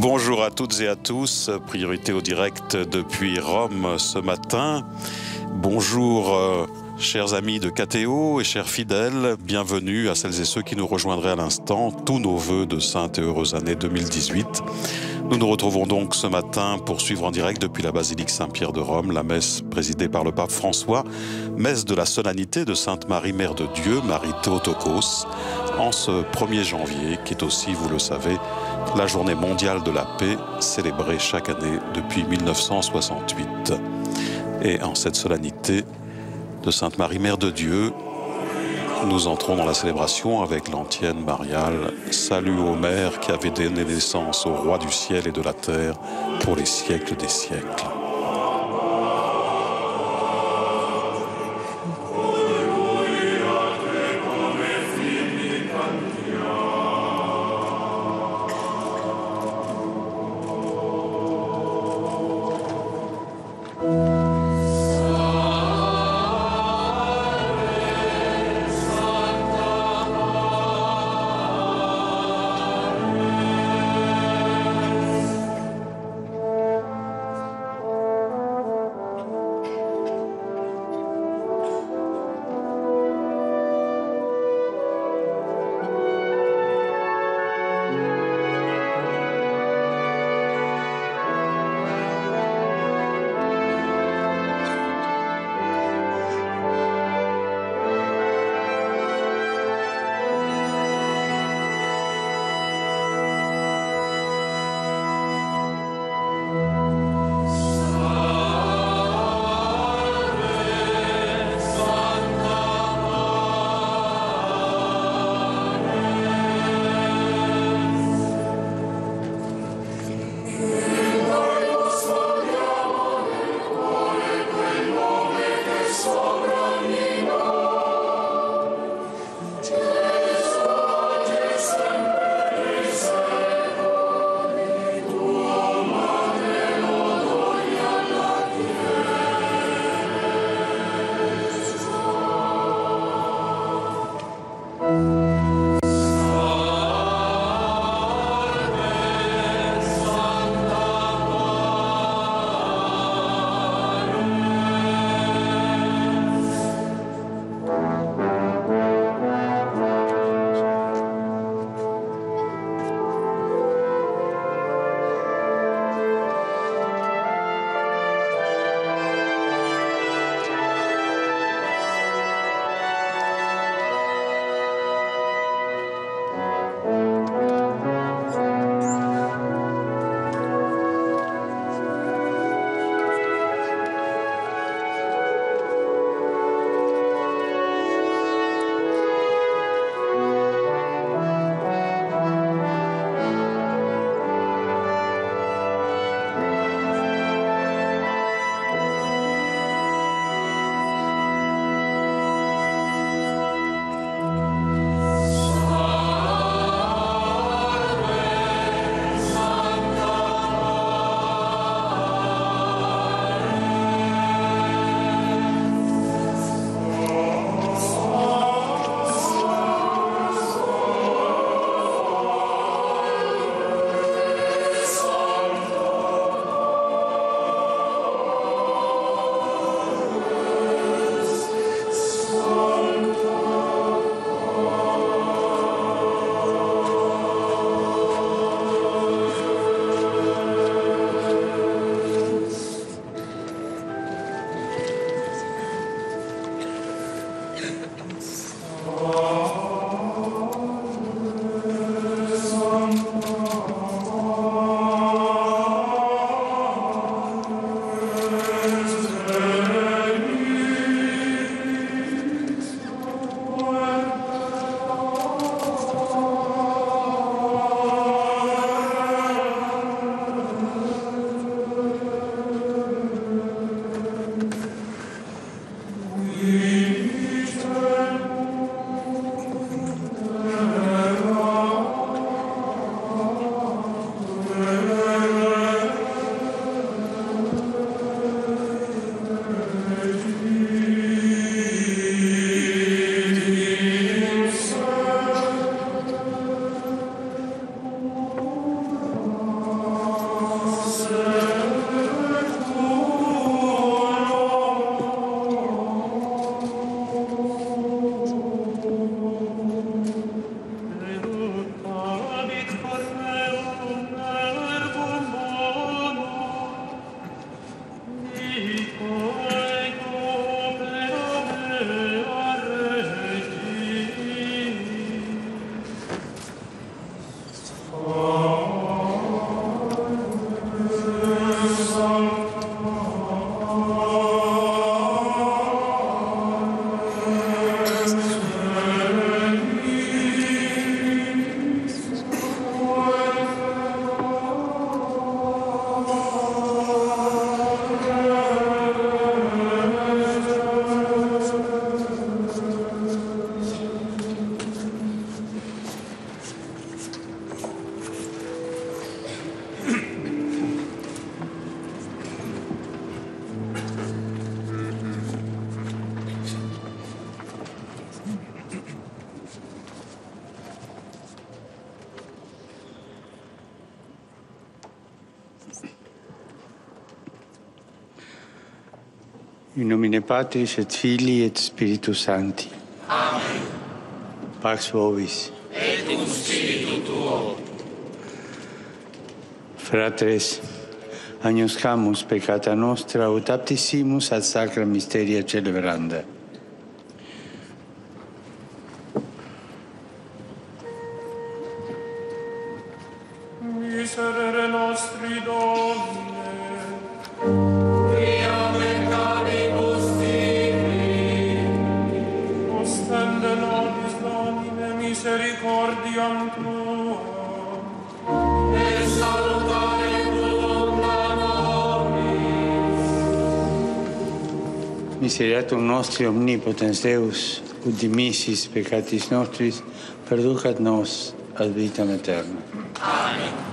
Bonjour à toutes et à tous, priorité au direct depuis Rome ce matin. Bonjour chers amis de KTO et chers fidèles, bienvenue à celles et ceux qui nous rejoindraient à l'instant, tous nos vœux de sainte et heureuse année 2018. Nous nous retrouvons donc ce matin pour suivre en direct depuis la basilique Saint-Pierre de Rome, la messe présidée par le pape François, messe de la solennité de Sainte Marie, Mère de Dieu, Marie Théotokos, en ce 1er janvier, qui est aussi, vous le savez, la journée mondiale de la paix, célébrée chaque année depuis 1968. Et en cette solennité de Sainte Marie, Mère de Dieu, nous entrons dans la célébration avec l'antienne mariale « Salut aux mères qui avaient donné naissance au roi du ciel et de la terre pour les siècles des siècles ». In nomine Patris et Filii et Spiritus Sancti. Amen. Pax vobis. Et cum spiritu tuo. Fratres, agnoscamus peccata nostra, ut aptissimus ad sacra mysteria celebranda. Miserere nostri Domine, Quia peccavimus tibi, ostende nobis Domine misericordiam tuam, et salutare tuum nobis. Miseriatum nostri omnipotens Deus, ut dimissis peccatis nostris, perducat nos ad vitam aeterna. Amen.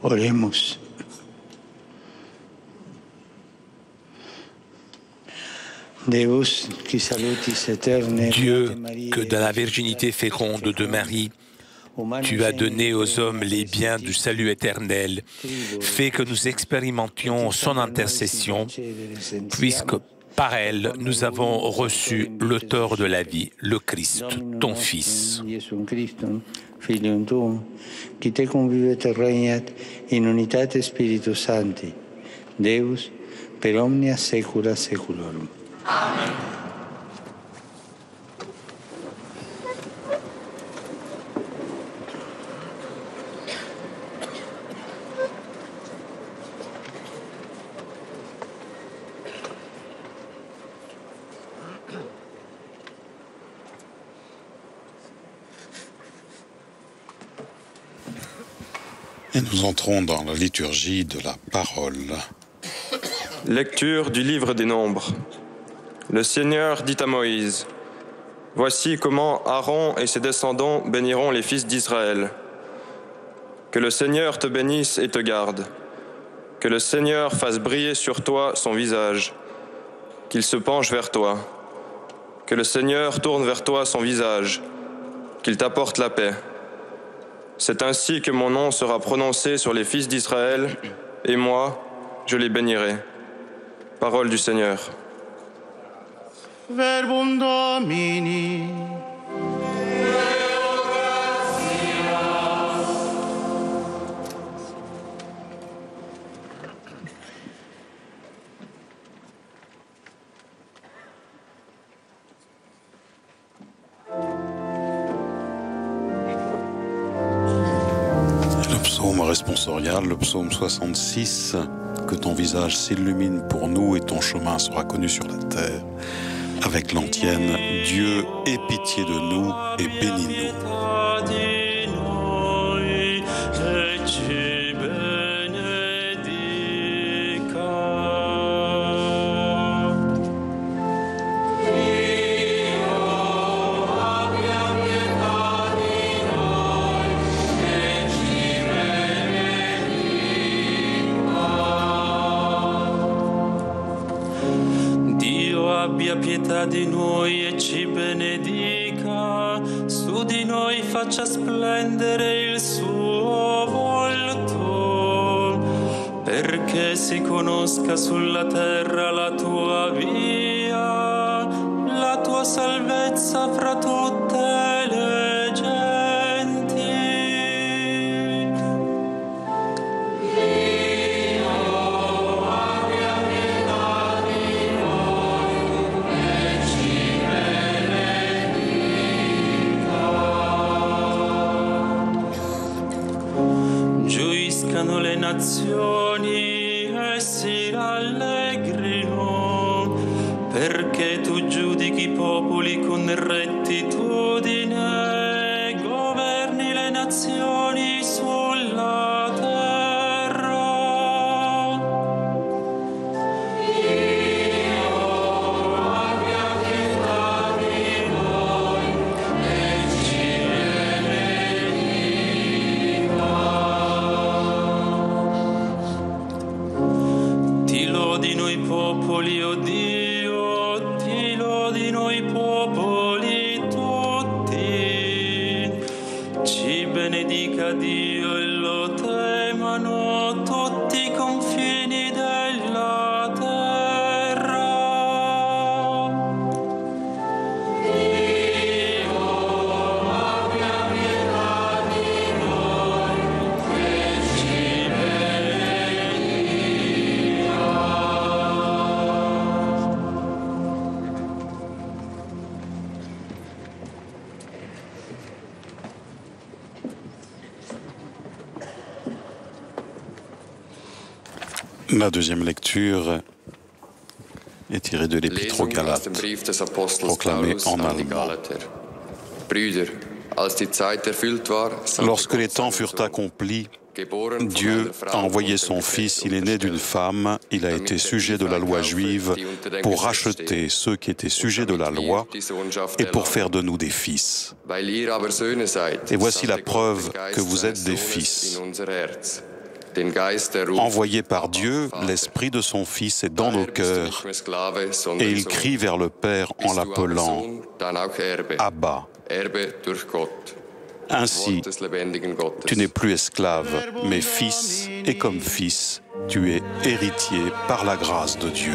Oremos. Dieu, que dans la virginité féconde de Marie, tu as donné aux hommes les biens du salut éternel, fais que nous expérimentions son intercession, puisque par elle, nous avons reçu l'auteur de la vie, le Christ, ton Fils. Filium tuum, qui te convivet et regnat in unitate Spiritus Sancti, Deus, per omnia saecula saeculorum. Amen. Et nous entrons dans la liturgie de la parole. Lecture du livre des Nombres. Le Seigneur dit à Moïse, « Voici comment Aaron et ses descendants béniront les fils d'Israël. Que le Seigneur te bénisse et te garde. Que le Seigneur fasse briller sur toi son visage. Qu'il se penche vers toi. Que le Seigneur tourne vers toi son visage. Qu'il t'apporte la paix. C'est ainsi que mon nom sera prononcé sur les fils d'Israël, et moi, je les bénirai. » Parole du Seigneur. Verbum Domini. Le psaume responsorial, le psaume 66, que ton visage s'illumine pour nous et ton chemin sera connu sur la terre. Avec l'antienne, Dieu aie pitié de nous et bénis-nous. Abbia pietà di noi e ci benedica, su di noi faccia splendere il suo volto, perché si conosca sulla terra la tua via, la tua salvezza fra tutte le genti. Gioiscano le nazioni e si rallegrino, perché tu giudichi i popoli con rettitudine e governi le nazioni sulla terra. Dio abbia pietà di noi e ci benedica. popoli, o Dio, ti lodino i popoli tutti. Ci benedica Dio e lo temano tutti i confini della terra. Dio abbia pietà di noi e ci benedica. La deuxième lecture est tirée de l'Épître aux Lesung aus Galates, dem Brief des Apostels proclamée Paulus en an die allemand. Galater. Brüder, als die Zeit erfüllt war, sandte Lorsque les Gott temps seinen furent Sohn, accomplis, geboren von Dieu einer a Frau envoyé unter dem son Gesetz Fils, il est né d'une unterstellt, femme, il a damit été er sujet die de la loi freikaufe, juive die unter dem pour Gesetz racheter stehen, ceux qui étaient und sujets de la damit loi wir die Sohnschaft et pour erlangen. faire de nous des fils. Weil ihr aber Söhne seid, Et voici la sandte Gott preuve den Geist que vous êtes seines des Sohnes fils. in unser Herz, den Geist der Ruhe. Envoyé par Dieu, l'Esprit de son Fils est dans nos cœurs et il crie vers le Père en l'appelant Abba. Ainsi, tu n'es plus esclave, mais fils, et comme fils, tu es héritier par la grâce de Dieu.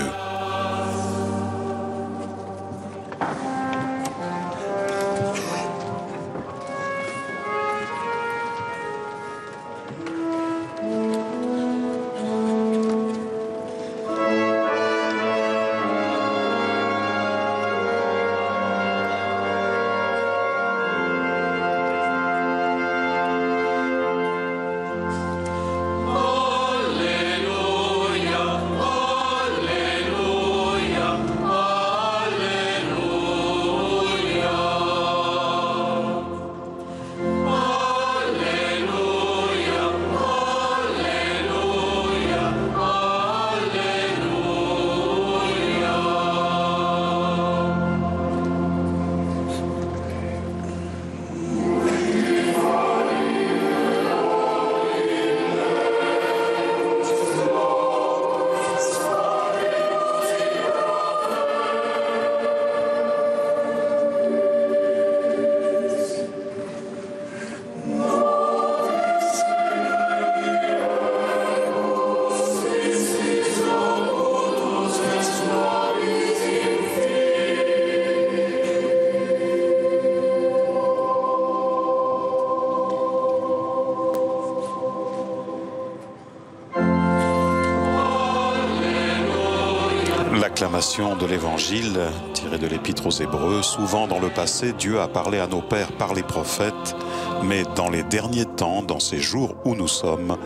L'acclamation de l'Évangile, tirée de l'Épître aux Hébreux, souvent dans le passé, Dieu a parlé à nos pères par les prophètes, mais dans les derniers temps, dans ces jours où nous sommes,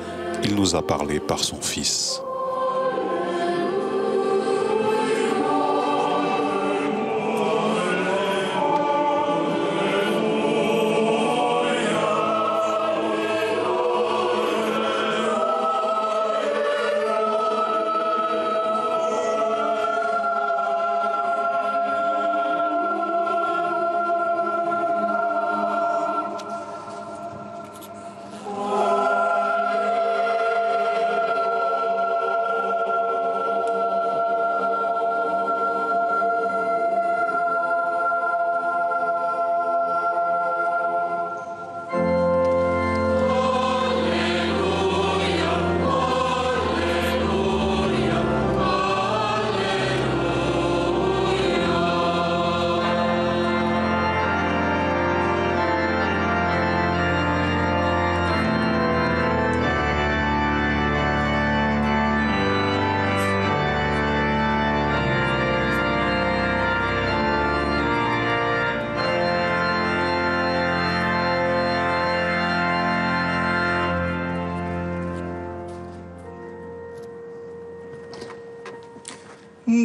il nous a parlé par son Fils.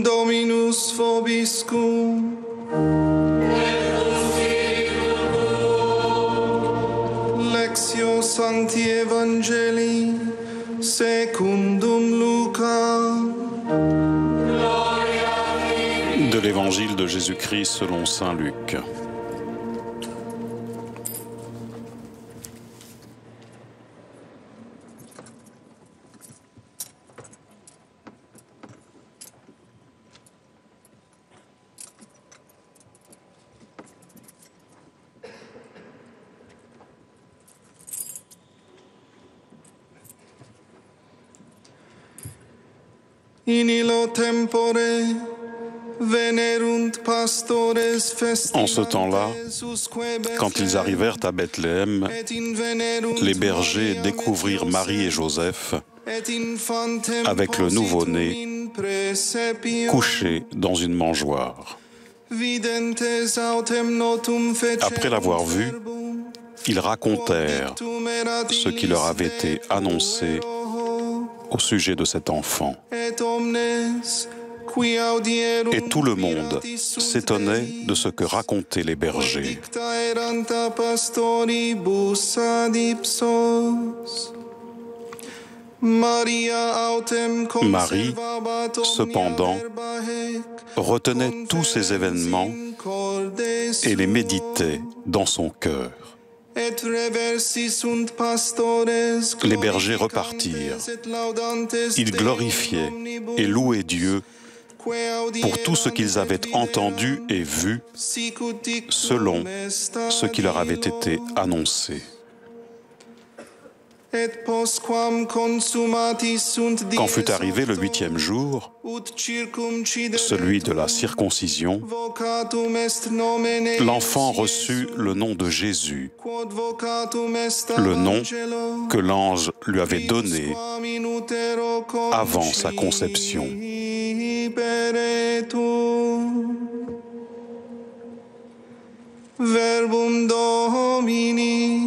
Dominus vobiscum. Lectio Sancti Evangelii secundum Luca. De l'Évangile de Jésus-Christ selon saint Luc. In illo tempore venerunt pastores En ce temps-là, quand ils arrivèrent à Bethléem, les bergers découvrirent Marie et Joseph avec le nouveau-né couché dans une mangeoire. Après l'avoir vu, ils racontèrent ce qui leur avait été annoncé au sujet de cet enfant. Et tout le monde s'étonnait de ce que racontaient les bergers. Marie, cependant, retenait tous ces événements et les méditait dans son cœur. Les bergers repartirent. Ils glorifiaient et louaient Dieu pour tout ce qu'ils avaient entendu et vu, selon ce qui leur avait été annoncé. Quand fut arrivé le 8e jour, celui de la circoncision, l'enfant reçut le nom de Jésus, le nom que l'ange lui avait donné avant sa conception. Verbum Domini.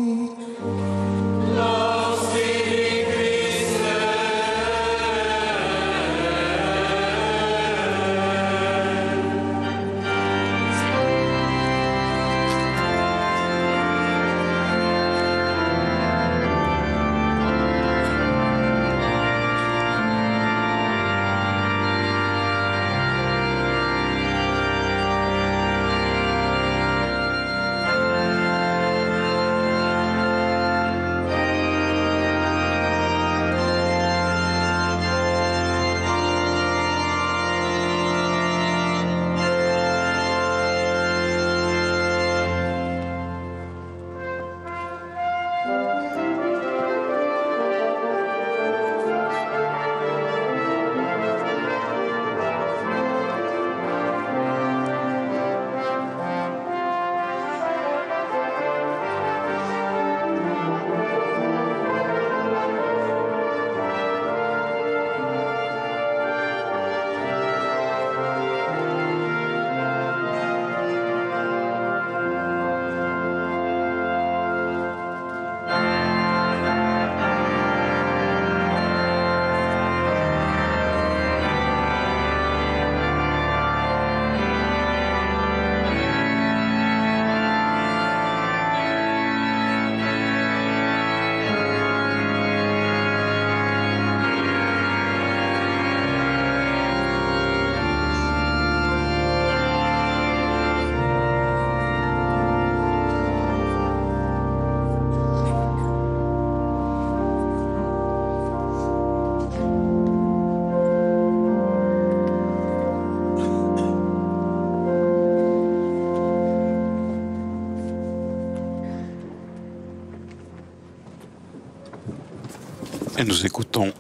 Et nous écoutons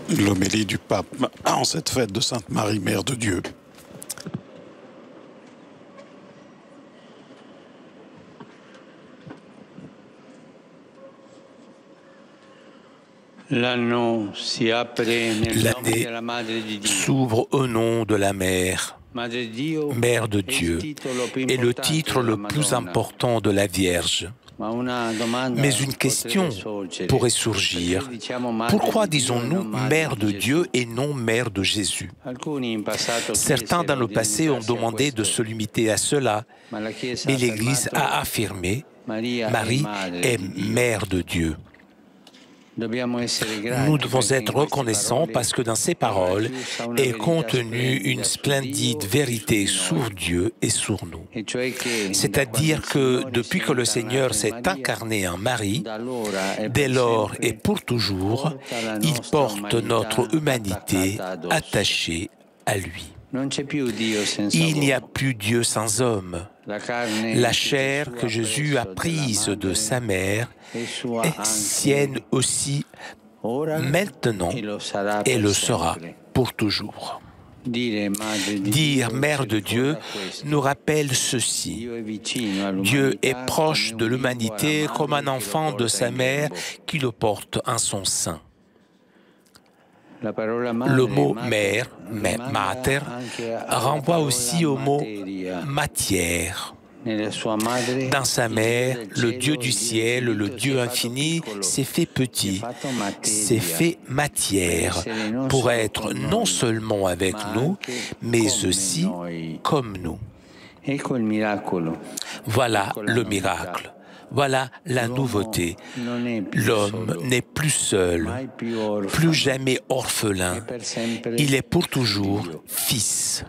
l'homélie du pape en cette fête de Sainte Marie, Mère de Dieu. L'année s'ouvre au nom de la Mère, Mère de Dieu, et le titre le plus important de la Vierge. Mais une question pourrait surgir. Pourquoi disons-nous Mère de Dieu et non Mère de Jésus? Certains dans le passé ont demandé de se limiter à cela, mais l'Église a affirmé Marie est Mère de Dieu. Nous devons être reconnaissants parce que dans ces paroles est contenue une splendide vérité sur Dieu et sur nous. C'est-à-dire que depuis que le Seigneur s'est incarné en Marie, dès lors et pour toujours, il porte notre humanité attachée à lui. Il n'y a plus Dieu sans homme. La chair que Jésus a prise de sa mère est sienne aussi maintenant et le sera pour toujours. Dire Mère de Dieu nous rappelle ceci. Dieu est proche de l'humanité comme un enfant de sa mère qui le porte en son sein. Le mot mère, mater, renvoie aussi au mot matière. Dans sa mère, le Dieu du ciel, le Dieu infini, s'est fait petit, s'est fait matière pour être non seulement avec nous, mais aussi comme nous. Voilà le miracle. Voilà la nouveauté. L'homme n'est plus seul, plus jamais orphelin. Il est pour toujours fils.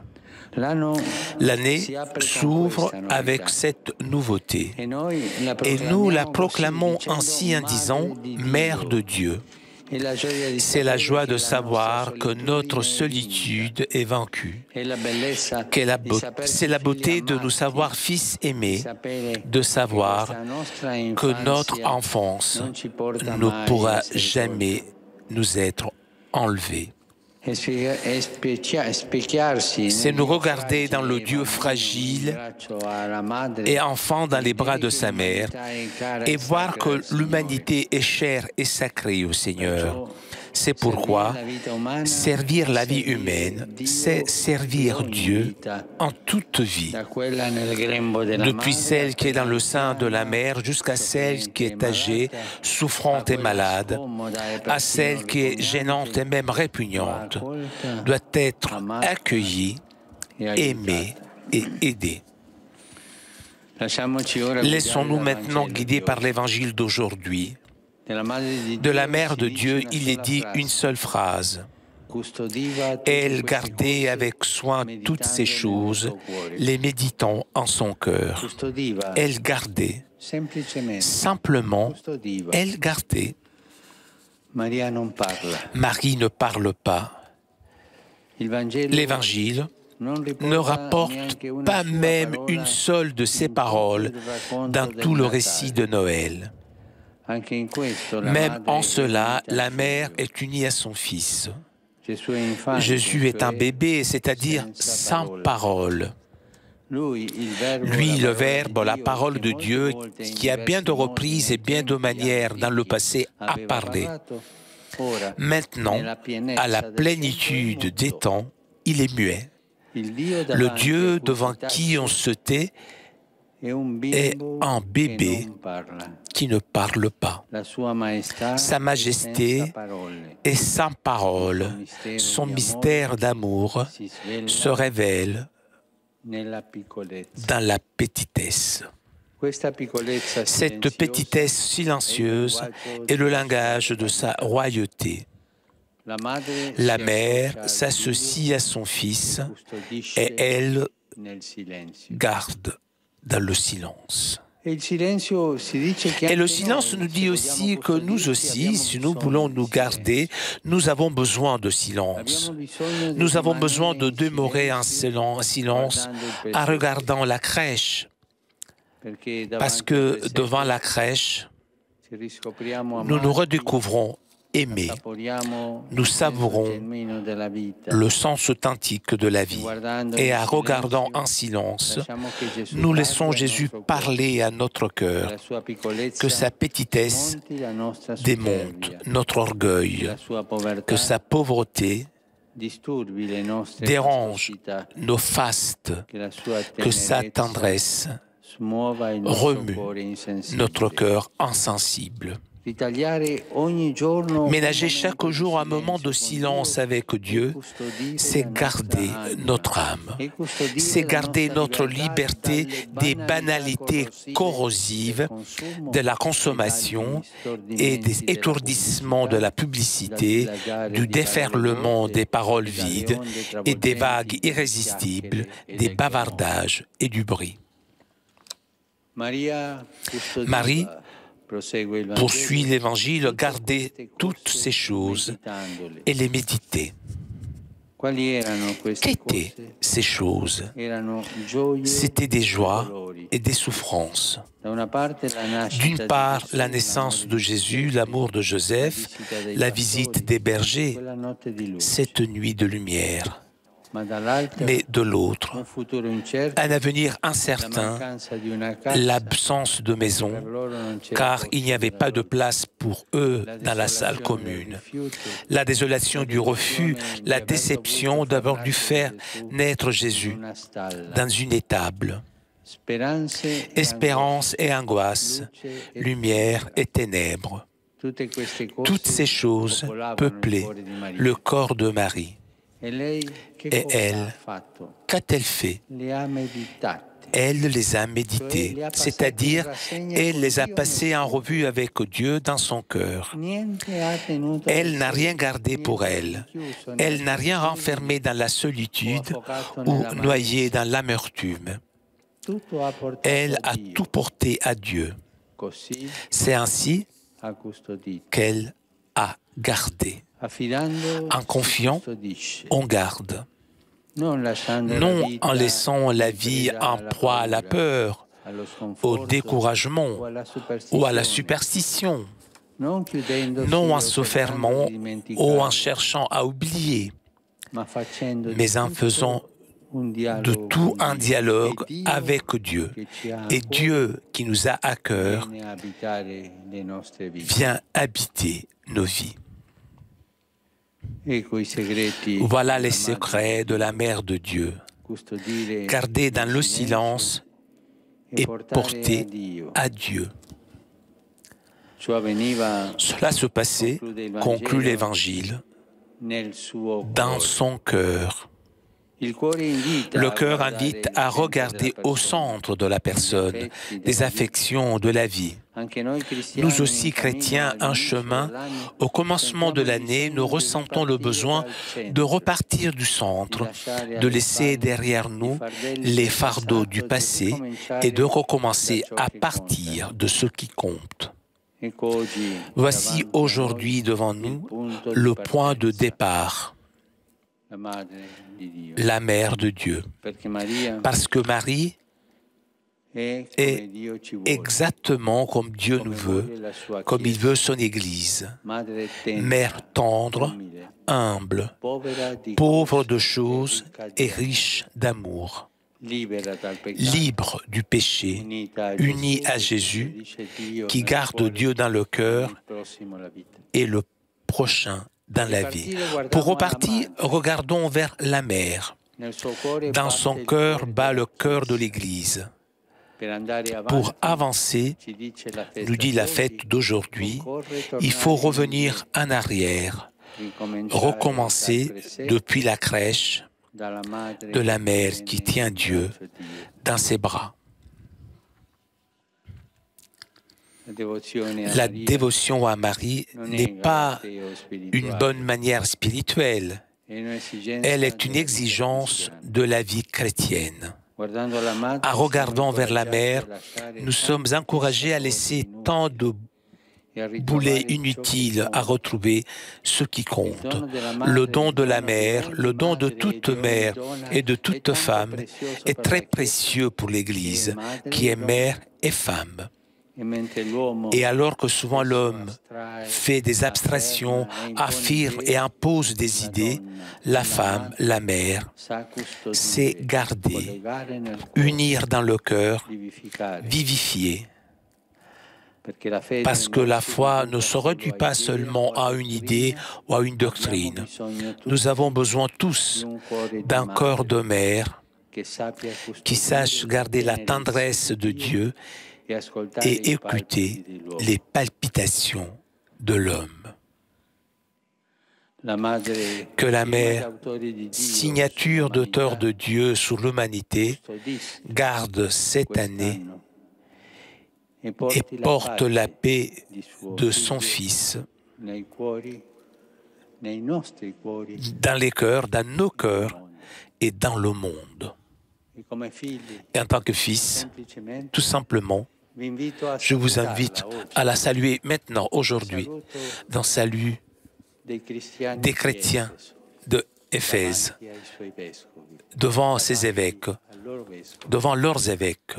L'année s'ouvre avec cette nouveauté. Et nous la proclamons ainsi en disant « Mère de Dieu ». C'est la joie de savoir que notre solitude est vaincue. C'est la beauté de nous savoir fils aimés, de savoir que notre enfance ne pourra jamais nous être enlevée. C'est nous regarder dans le Dieu fragile et enfant dans les bras de sa mère et voir que l'humanité est chère et sacrée au Seigneur. C'est pourquoi servir la vie humaine, c'est servir Dieu en toute vie, depuis celle qui est dans le sein de la mère jusqu'à celle qui est âgée, souffrante et malade, à celle qui est gênante et même répugnante, doit être accueillie, aimée et aidée. Laissons-nous maintenant guider par l'évangile d'aujourd'hui. De la Mère de Dieu, il est dit une seule phrase. Elle gardait avec soin toutes ces choses, les méditant en son cœur. Elle gardait, simplement, elle gardait. Marie ne parle pas. L'Évangile ne rapporte pas même une seule de ces paroles dans tout le récit de Noël. Même en cela, la mère est unie à son fils. Jésus est un bébé, c'est-à-dire sans parole. Lui, le Verbe, la parole de Dieu, qui a bien de reprises et bien de manières dans le passé a parlé. Maintenant, à la plénitude des temps, il est muet. Le Dieu devant qui on se tait est un bébé qui ne parle pas. Sa majesté est sans parole. Son mystère d'amour se révèle dans la petitesse. Cette petitesse silencieuse est le langage de sa royauté. La mère s'associe à son fils et elle garde dans le silence. Et le silence nous dit aussi que nous aussi, si nous voulons nous garder, nous avons besoin de silence. Nous avons besoin de demeurer en silence en regardant la crèche. Parce que devant la crèche, nous nous redécouvrons aimés. Nous savourons le sens authentique de la vie. Et en regardant en silence, nous laissons Jésus parler à notre cœur, que sa petitesse démonte notre orgueil, que sa pauvreté dérange nos fastes, que sa tendresse remue notre cœur insensible. Ménager chaque jour un moment de silence avec Dieu, c'est garder notre âme, c'est garder notre liberté des banalités corrosives de la consommation et des étourdissements de la publicité, du déferlement des paroles vides et des vagues irrésistibles, des bavardages et du bruit. Marie poursuit l'Évangile, garder toutes ces choses et les méditer. Qu'étaient ces choses? C'étaient des joies et des souffrances. D'une part, la naissance de Jésus, l'amour de Joseph, la visite des bergers, cette nuit de lumière. Mais de l'autre, un avenir incertain, l'absence de maison, car il n'y avait pas de place pour eux dans la salle commune. La désolation du refus, la déception d'avoir dû faire naître Jésus dans une étable. Espérance et angoisse, lumière et ténèbres. Toutes ces choses peuplaient le corps de Marie. Et elle, qu'a-t-elle fait? Elle les a méditées, c'est-à-dire elle les a passées en revue avec Dieu dans son cœur. Elle n'a rien gardé pour elle. Elle n'a rien renfermé dans la solitude ou noyé dans l'amertume. Elle a tout porté à Dieu. C'est ainsi qu'elle a gardé. En confiant, on garde. Non en laissant la vie en proie à la peur, au découragement ou à la superstition. Non en se fermant ou en cherchant à oublier, mais en faisant de tout un dialogue avec Dieu. Et Dieu qui nous a à cœur vient habiter nos vies. Voilà les secrets de la Mère de Dieu, gardés dans le silence et portés à Dieu. Cela se passait, conclut l'Évangile, dans son cœur. Le cœur invite à regarder au centre de la personne, des affections, de la vie. Nous aussi, chrétiens, un chemin, au commencement de l'année, nous ressentons le besoin de repartir du centre, de laisser derrière nous les fardeaux du passé et de recommencer à partir de ce qui compte. Voici aujourd'hui devant nous le point de départ. La Mère de Dieu. Parce que Marie est exactement comme Dieu nous veut, comme il veut son Église. Mère tendre, humble, pauvre de choses et riche d'amour. Libre du péché, unie à Jésus, qui garde Dieu dans le cœur et le prochain dans la vie. Pour repartir, regardons vers la Mère. Dans son cœur bat le cœur de l'Église. Pour avancer, nous dit la fête d'aujourd'hui, il faut revenir en arrière, recommencer depuis la crèche de la Mère qui tient Dieu dans ses bras. La dévotion à Marie n'est pas une bonne manière spirituelle. Elle est une exigence de la vie chrétienne. En regardant vers la mer, nous sommes encouragés à laisser tant de boulets inutiles à retrouver ce qui compte. Le don de la mère, le don de toute mère et de toute femme est très précieux pour l'Église, qui est mère et femme. Et alors que souvent l'homme fait des abstractions, affirme et impose des idées, la femme, la mère, sait garder, unir dans le cœur, vivifier. Parce que la foi ne se réduit pas seulement à une idée ou à une doctrine. Nous avons besoin tous d'un cœur de mère qui sache garder la tendresse de Dieu et écouter les palpitations de l'homme. Que la Mère, signature d'auteur de Dieu sur l'humanité, garde cette année et porte la paix de son Fils dans les cœurs, dans nos cœurs et dans le monde. Et en tant que fils, tout simplement, je vous invite à la saluer maintenant, aujourd'hui, dans le salut des chrétiens de Éphèse, devant ses évêques, devant leurs évêques,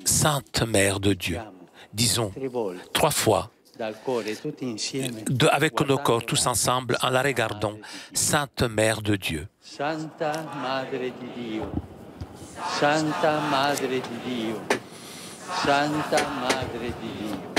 Sainte Mère de Dieu, disons 3 fois, avec nos corps tous ensemble, en la regardant, Sainte Mère de Dieu. Santa Madre di Dio, Santa Madre di Dio, Santa Madre di Dio.